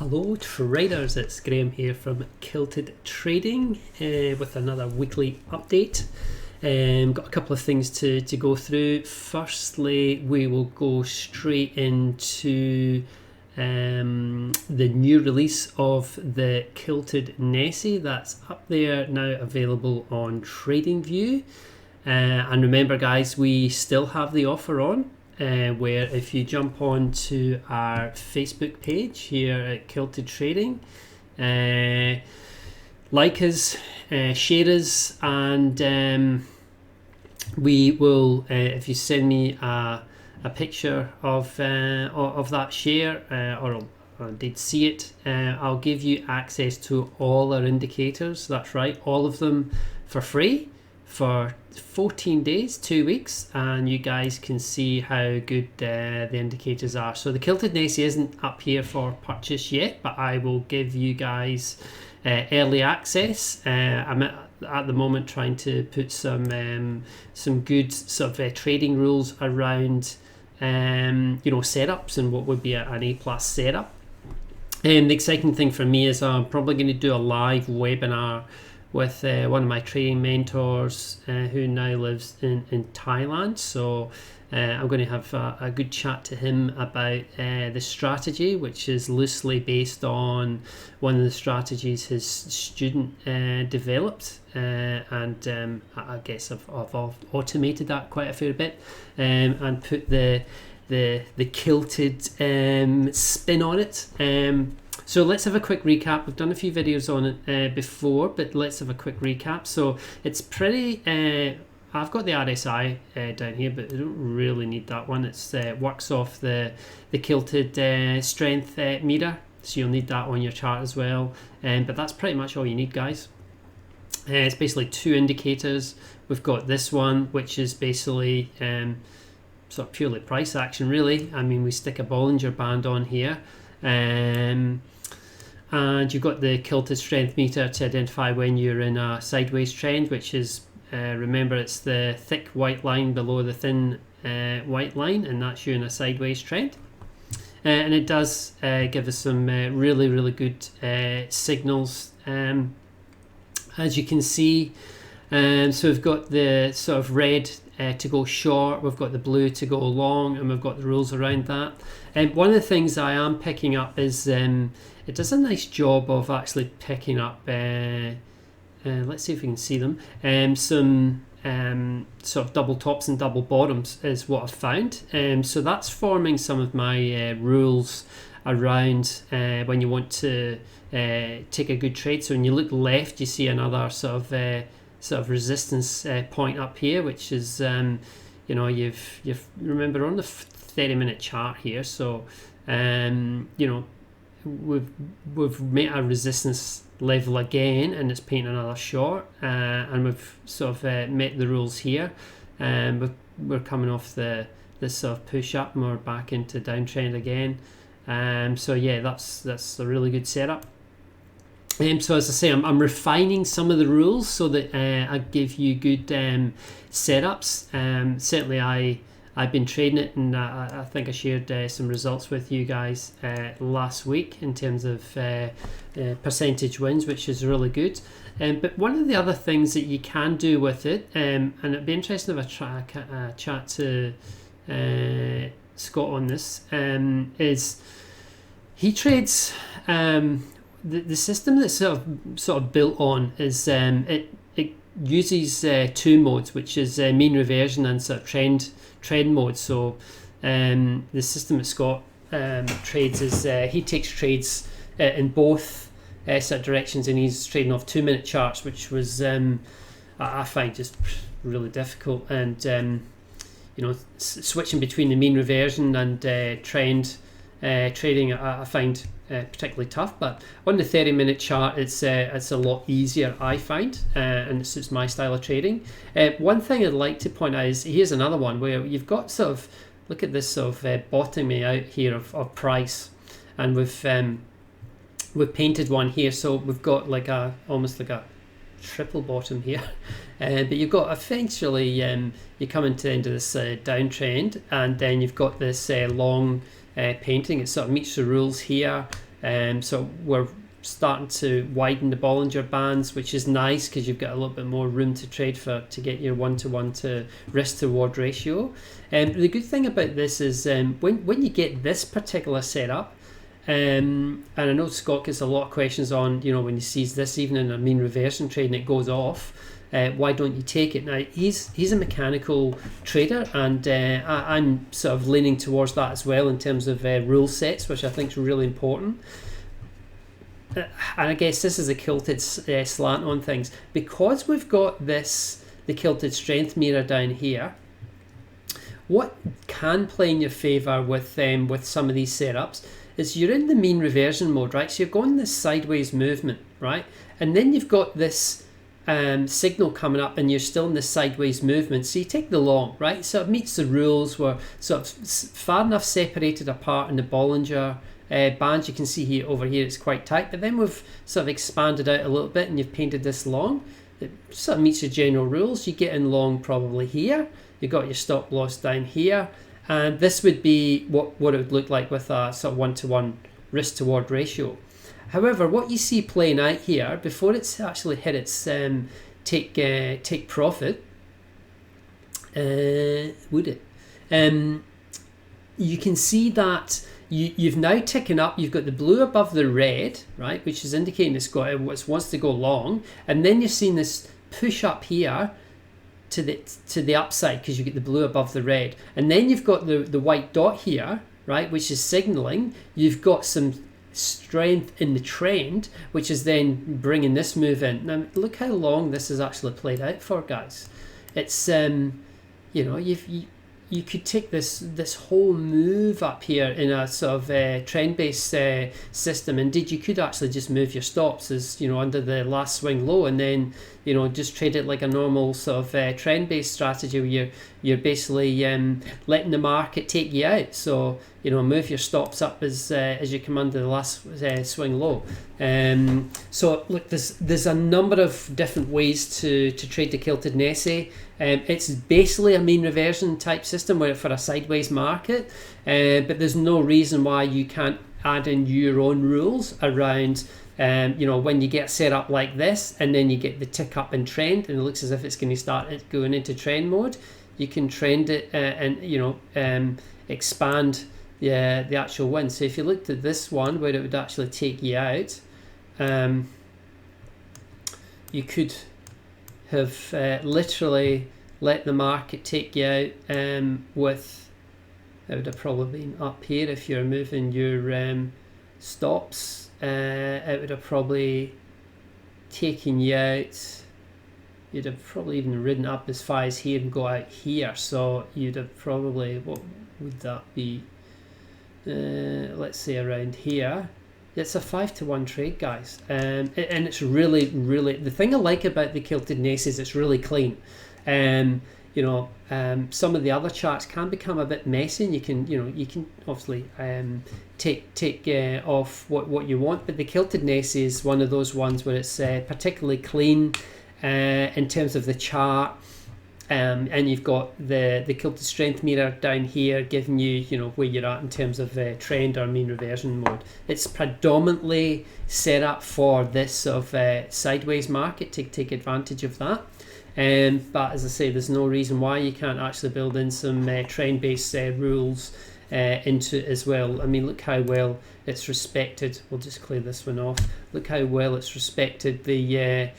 Hello traders, it's Graham here from Kilted Trading with another weekly update. Got a couple of things to go through. Firstly, we will go straight into the new release of the Kilted Nessie. That's up there now, available on TradingView. And remember guys, we still have the offer on. Where if you jump on to our Facebook page here at Kilted Trading, like us, share us, and we will, if you send me a picture of that share, or indeed see it, I'll give you access to all our indicators. That's right, all of them for free for 14 days, 2 weeks, and you guys can see how good the indicators are. So the Kilted Nessie isn't up here for purchase yet, but I will give you guys early access. I'm at the moment trying to put some good sort of trading rules around setups and what would be an A+ setup. And the exciting thing for me is I'm probably going to do a live webinar with one of my trading mentors who now lives in Thailand. So I'm going to have a good chat to him about the strategy, which is loosely based on one of the strategies his student developed, and I guess I've automated that quite a fair bit, and put the kilted spin on it. So let's have a quick recap. We've done a few videos on it before, but let's have a quick recap. So it's pretty, I've got the RSI down here, but I don't really need that one. It's works off the kilted strength meter, so you'll need that on your chart as well. But that's pretty much all you need, guys. It's basically two indicators. We've got this one, which is basically sort of purely price action, really. I mean, we stick a Bollinger Band on here. And you've got the kilted strength meter to identify when you're in a sideways trend, which is, remember, it's the thick white line below the thin white line, and that's you in a sideways trend. And it does give us some really good signals, as you can see. So we've got the sort of red to go short, we've got the blue to go long, and we've got the rules around that. And one of the things I am picking up is it does a nice job of actually picking up, let's see if we can see them, some sort of double tops and double bottoms is what I've found. So that's forming some of my rules around when you want to take a good trade. So when you look left, you see another sort of resistance point up here, which is you've remember on the 30-minute chart here. So we've made a resistance level again, and it's painting another short, and we've sort of met the rules here, and we're coming off this sort of push up, and we're back into downtrend again. So yeah, that's a really good setup. So as I say, I'm refining some of the rules so that I give you good setups. Certainly I've been trading it, and I think I shared some results with you guys last week in terms of percentage wins, which is really good. But one of the other things that you can do with it, and it'd be interesting to have a chat to Scott on this, is he trades... The system that's sort of built on is it uses two modes, which is mean reversion and sort of trend mode. So the system that Scott trades is he takes trades in both sort of directions, and he's trading off 2-minute charts, which was I find just really difficult. And switching between the mean reversion and trend trading, I find particularly tough. But on the 30-minute chart, it's a lot easier, I find, and it suits my style of trading. One thing I'd like to point out is here's another one where you've got sort of, look at this sort of bottoming out here of price, and we've painted one here, so we've got almost like a triple bottom here. But you've got eventually you come into the end of this downtrend, and then you've got this long painting. It sort of meets the rules here, So we're starting to widen the Bollinger Bands, which is nice because you've got a little bit more room to trade for to get your 1-to-1 to risk to reward ratio. The good thing about this is when you get this particular setup, and I know Scott gets a lot of questions on, when he sees this even in a mean reversion trade and it goes off, why don't you take it? Now he's a mechanical trader, and I'm sort of leaning towards that as well in terms of rule sets, which I think is really important. And I guess this is a kilted slant on things, because we've got the kilted strength mirror down here. What can play in your favor with some of these setups is you're in the mean reversion mode, right? So you're going this sideways movement, right? And then you've got this signal coming up and you're still in the sideways movement. So you take the long, right? So it meets the rules. We're sort of far enough separated apart in the Bollinger band. You can see here over here it's quite tight, but then we've sort of expanded out a little bit and you've painted this long. It sort of meets your general rules. You get in long probably here. You've got your stop loss down here, and this would be what it would look like with a sort of 1-to-1 risk to reward ratio. However, what you see playing out here before it's actually hit its take profit, would it? You can see that you've now taken up. You've got the blue above the red, right, which is indicating it wants to go long, and then you're seeing this push up here to the upside because you get the blue above the red, and then you've got the white dot here, right, which is signaling you've got some strength in the trend, which is then bringing this move in. Now look how long this has actually played out for, guys. It's you could take this whole move up here in a sort of trend-based system. Indeed, you could actually just move your stops as under the last swing low, and then just trade it like a normal sort of trend-based strategy where you're basically letting the market take you out. So move your stops up as you come under the last swing low. So look, there's a number of different ways to trade the Kilted Nessie. It's basically a mean reversion type system where for a sideways market, but there's no reason why you can't add in your own rules around when you get set up like this and then you get the tick up in trend and it looks as if it's going to start going into trend mode. You can trend it and expand the actual win. So if you looked at this one where it would actually take you out, you could have literally let the market take you out with, it would have probably been up here if you're moving your stops. It would have probably taken you out. You'd have probably even ridden up as far as here and go out here. So you'd have probably, what would that be? Let's say around here. It's a 5-to-1 trade, guys, and it's really, the thing I like about the Kilted Nessie is it's really clean. Some of the other charts can become a bit messy, and you can obviously take off what you want, but the Kilted Nessie is one of those ones where it's particularly clean in terms of the chart. And you've got the Kilted Strength mirror down here giving you where you're at in terms of trend or mean reversion mode. It's predominantly set up for this sort of sideways market to take advantage of that. But as I say, there's no reason why you can't actually build in some trend-based rules into it as well. I mean, look how well it's respected. We'll just clear this one off. Look how well it's respected the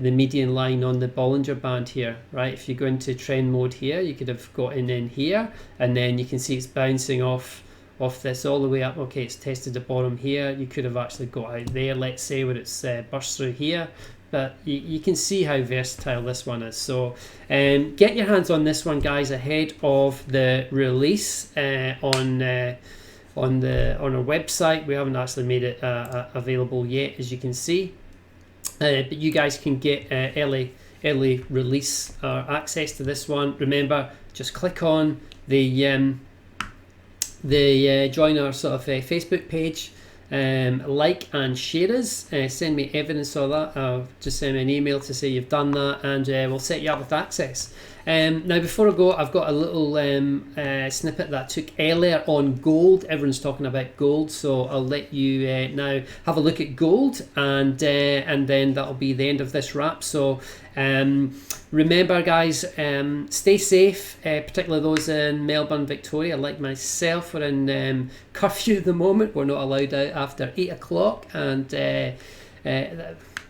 median line on the Bollinger Band here, right? If you go into trend mode here, you could have got in here, and then you can see it's bouncing off this all the way up. Okay, it's tested the bottom here. You could have actually got out there, let's say, where it's burst through here. But you can see how versatile this one is. So get your hands on this one, guys, ahead of the release on our website. We haven't actually made it available yet, as you can see. But you guys can get early release access to this one. Remember, just click on the join our sort of Facebook page, like and share us. Send me evidence of that. Just send me an email to say you've done that, and we'll set you up with access. Now before I go, I've got a little snippet that I took earlier on gold. Everyone's talking about gold, so I'll let you now have a look at gold, and then that'll be the end of this wrap. So remember, guys, stay safe, particularly those in Melbourne, Victoria. Like myself, we're in curfew at the moment. We're not allowed out after 8 o'clock, and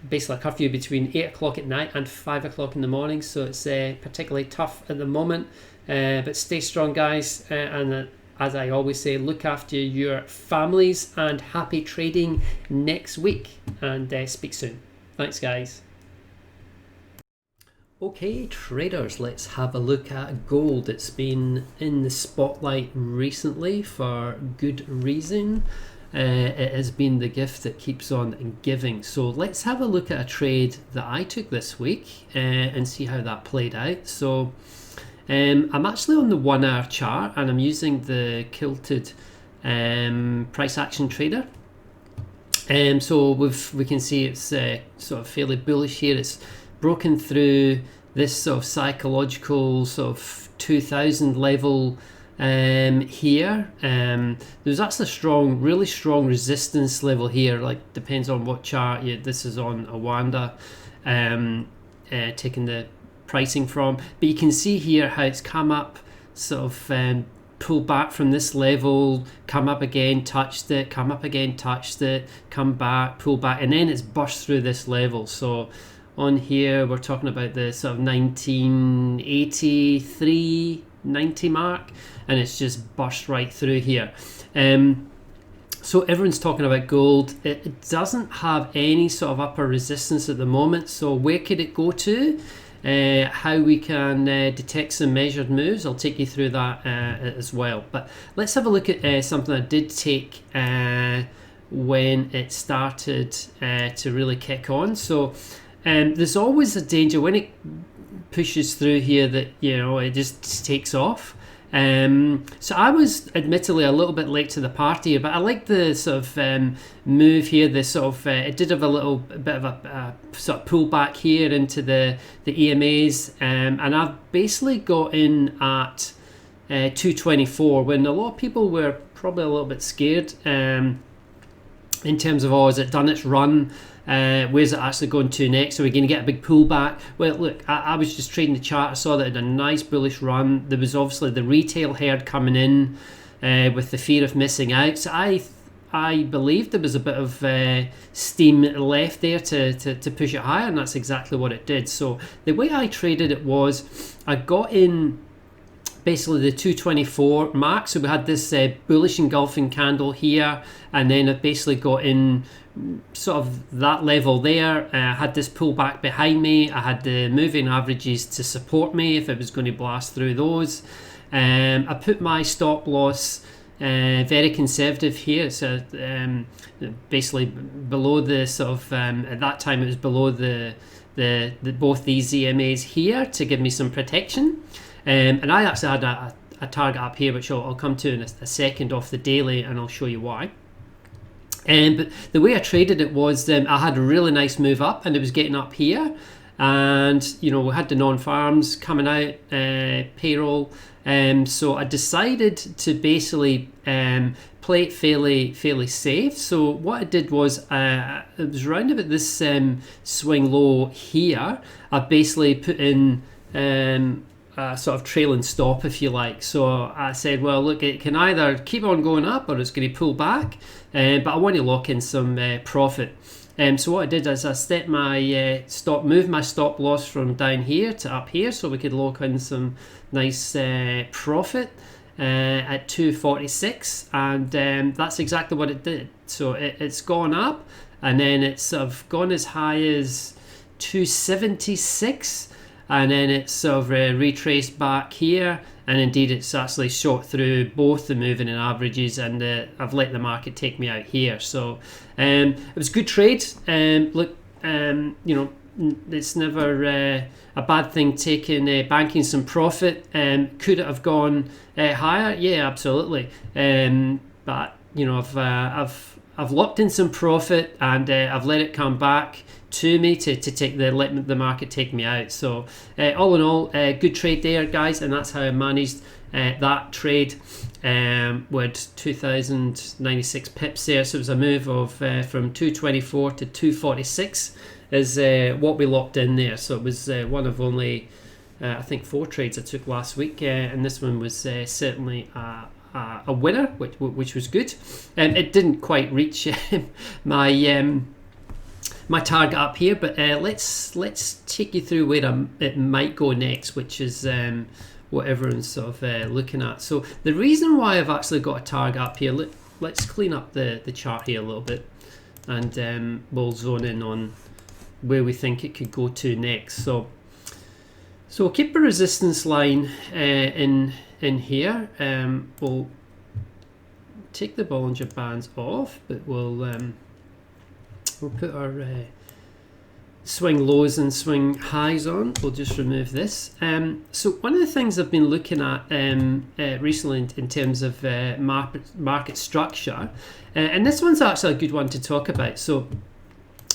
basically a curfew between 8 o'clock at night and 5 o'clock in the morning, so it's particularly tough at the moment, but stay strong, guys, and as I always say, look after your families, and happy trading next week, and speak soon. Thanks, guys. Okay, traders, let's have a look at gold. It's been in the spotlight recently for good reason. It has been the gift that keeps on giving. So let's have a look at a trade that I took this week and see how that played out. So I'm actually on the 1 hour chart, and I'm using the Kilted price action trader. So we can see it's sort of fairly bullish here. It's broken through this sort of psychological sort of 2000 level here. There's actually really strong resistance level here, like depends on what chart this is on a Wanda taking the pricing from, but you can see here how it's come up, sort of pull back from this level, come up again, touched it, come up again, touched it, come back, pull back, and then it's burst through this level. So on here we're talking about the sort of 1983 90 mark, and it's just burst right through here. So everyone's talking about gold. It doesn't have any sort of upper resistance at the moment, so where could it go to? How we can detect some measured moves, I'll take you through that as well. But let's have a look at something I did take when it started to really kick on. So there's always a danger when it pushes through here that, you know, it just takes off. So I was admittedly a little bit late to the party, but I like the sort of move here. The sort of it did have a little bit of a sort of pullback here into the EMAs, and I've basically got in at 224 when a lot of people were probably a little bit scared in terms of, oh, has it done its run? Where's it actually going to next? Are we going to get a big pullback? Well, look, I was just trading the chart. I saw that it had a nice bullish run. There was obviously the retail herd coming in with the fear of missing out. So I believed there was a bit of steam left there to push it higher, and that's exactly what it did. So the way I traded it was I got in basically the 224 mark. So we had this bullish engulfing candle here, and then I basically got in sort of that level there. I had this pullback behind me. I had the moving averages to support me if it was going to blast through those. I put my stop loss very conservative here, so basically below the sort of at that time it was below the both these EMAs here to give me some protection. And I actually had a target up here, which I'll come to in a second off the daily, and I'll show you why. But the way I traded it was I had a really nice move up, and it was getting up here, and you know, we had the non-farms coming out, payroll, so I decided to basically play it fairly safe. So what I did was it was around about this swing low here. I basically put in sort of trailing stop, if you like. So I said, well, look, it can either keep on going up or it's going to pull back, but I want to lock in some profit. So what I did is I set my moved my stop loss from down here to up here, so we could lock in some nice profit at 246, and that's exactly what it did. So it's gone up, and then it's sort of gone as high as 276. And then it's sort of retraced back here, and indeed it's actually shot through both the moving and averages, and I've let the market take me out here. So it was a good trade. Look, you know, it's never a bad thing taking banking some profit. Could it have gone higher? Yeah, absolutely. But you know, I've I've locked in some profit, and I've let it come back to me to take let the market take me out. So all in all, good trade there, guys, and that's how I managed that trade with 2,096 pips there. So it was a move of from 224 to 246 is what we locked in there. So it was one of only I think 4 trades I took last week, and this one was certainly a winner, which was good. It didn't quite reach my my target up here, but let's take you through where it might go next, which is what everyone's sort of looking at. So the reason why I've actually got a target up here, let's clean up the chart here a little bit, and we'll zone in on where we think it could go to next. So we'll keep a resistance line in here. We'll take the Bollinger Bands off, but we'll put our swing lows and swing highs on. We'll just remove this. So one of the things I've been looking at recently in terms of market structure, and this one's actually a good one to talk about. So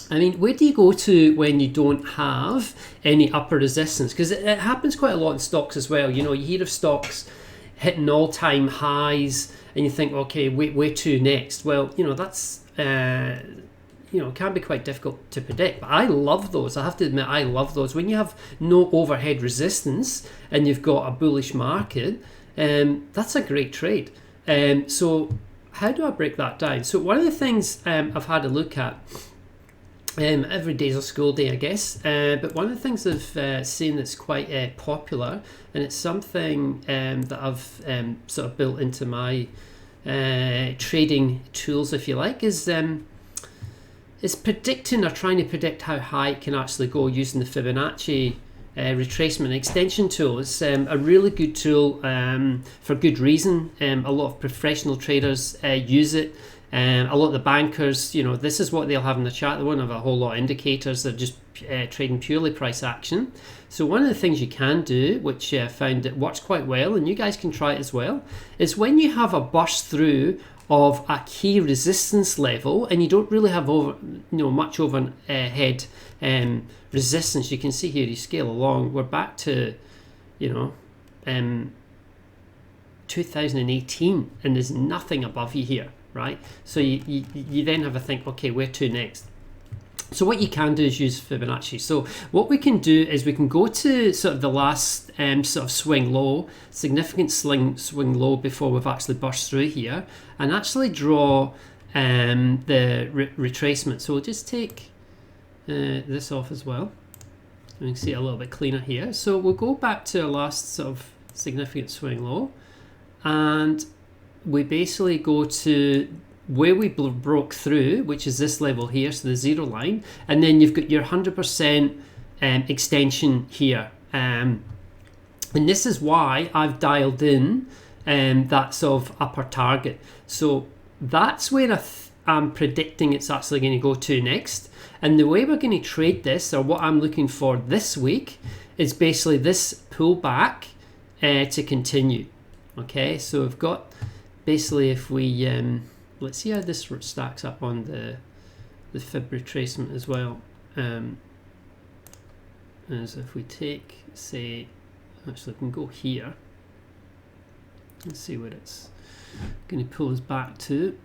I mean, where do you go to when you don't have any upper resistance? Because it happens quite a lot in stocks as well. You know, you hear of stocks hitting all-time highs, and you think, okay, where to next? Well, you know, that's you know, can be quite difficult to predict, but I love those. I have to admit, I love those. When you have no overhead resistance and you've got a bullish market, that's a great trade. So how do I break that down? So one of the things I've had a look at, every day's a school day, I guess, but one of the things I've seen that's quite popular, and it's something that I've sort of built into my trading tools, if you like, is predicting or trying to predict how high it can actually go using the Fibonacci retracement extension tool. It's a really good tool for good reason. A lot of professional traders use it. A lot of the bankers, you know, this is what they'll have in the chart. They won't have a whole lot of indicators. They're just trading purely price action. So one of the things you can do, which I found that works quite well, and you guys can try it as well, is when you have a burst through of a key resistance level and you don't really have much overhead resistance. You can see here, you scale along, we're back to 2018, and there's nothing above you here, right? So you then have a think, okay, where to next? So what you can do is use Fibonacci. So what we can do is we can go to sort of the last sort of swing low, significant swing low before we've actually burst through here, and actually draw the retracement. So we'll just take this off as well. You can see it a little bit cleaner here. So we'll go back to our last sort of significant swing low, and we basically go to where we broke through, which is this level here, so the 0 line, and then you've got your 100% extension here, and this is why I've dialed in that sort of upper target. So that's where I'm predicting it's actually going to go to next, and the way we're going to trade this, or what I'm looking for this week, is basically this pullback to continue. Okay, so we've got basically, if we let's see how this stacks up on the fib retracement as well. As if we take, say, actually we can go here and see what it's going to pull us back to.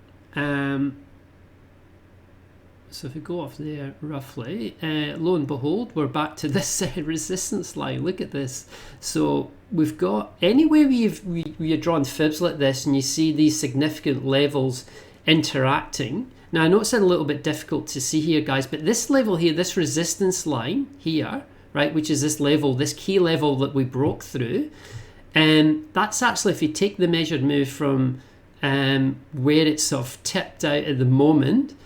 So if we go off there roughly, lo and behold, we're back to this resistance line. Look at this. So we've got, anywhere you're drawing fibs like this and you see these significant levels interacting. Now I know it's a little bit difficult to see here, guys, but this level here, this resistance line here, right, which is this level, this key level that we broke through, and that's actually, if you take the measured move from where it's sort of tipped out at the moment,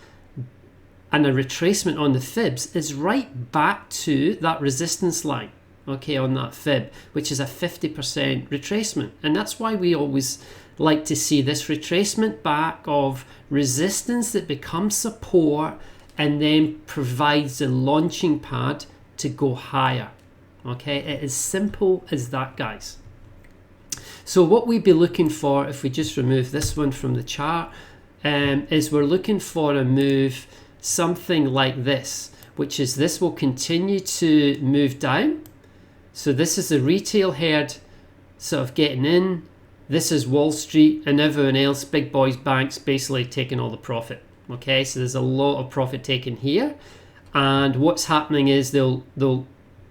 and a retracement on the fibs, is right back to that resistance line, okay, on that fib, which is a 50% retracement. And that's why we always like to see this retracement back of resistance that becomes support and then provides the launching pad to go higher. Okay, it is simple as that, guys. So what we'd be looking for, if we just remove this one from the chart, is we're looking for a move something like this, which is this will continue to move down. So this is the retail herd sort of getting in. This is Wall Street and everyone else, big boys, banks, basically taking all the profit. Okay, so there's a lot of profit taken here. And what's happening is they'll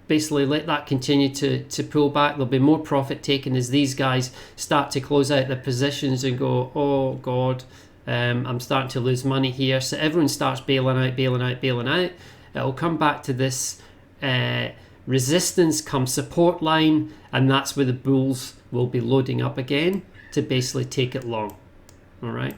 basically let that continue to pull back. There'll be more profit taken as these guys start to close out their positions and go, oh God, I'm starting to lose money here. So everyone starts bailing out. It'll come back to this resistance come support line, and that's where the bulls will be loading up again to basically take it long. All right.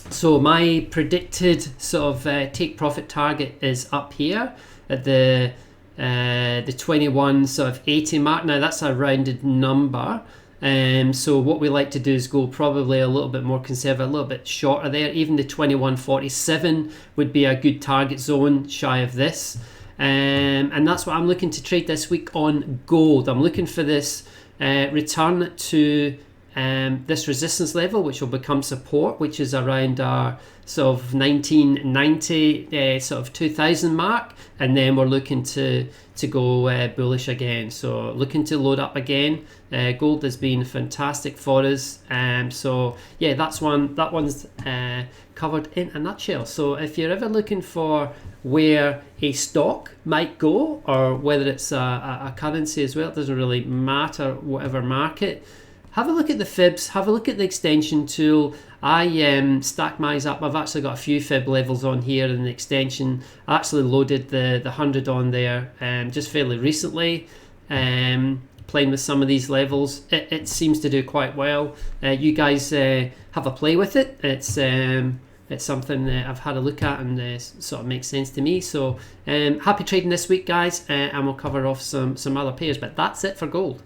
So my predicted sort of take profit target is up here at the 21 sort of 80 mark. Now that's a rounded number. So what we like to do is go probably a little bit more conservative, a little bit shorter there. Even the 21.47 would be a good target zone shy of this. And that's what I'm looking to trade this week on gold. I'm looking for this return to this resistance level, which will become support, which is around our sort of 1990 sort of 2000 mark, and then we're looking to go bullish again. So looking to load up again. Gold has been fantastic for us. So yeah, that one's covered in a nutshell. So if you're ever looking for where a stock might go, or whether it's a currency as well, it doesn't really matter, whatever market, have a look at the fibs, have a look at the extension tool. I stack mine up. I've actually got a few fib levels on here in the extension. I actually loaded the 100 on there just fairly recently, playing with some of these levels. It seems to do quite well. You guys have a play with it. It's something I've had a look at and sort of makes sense to me. So happy trading this week, guys, and we'll cover off some other pairs. But that's it for gold.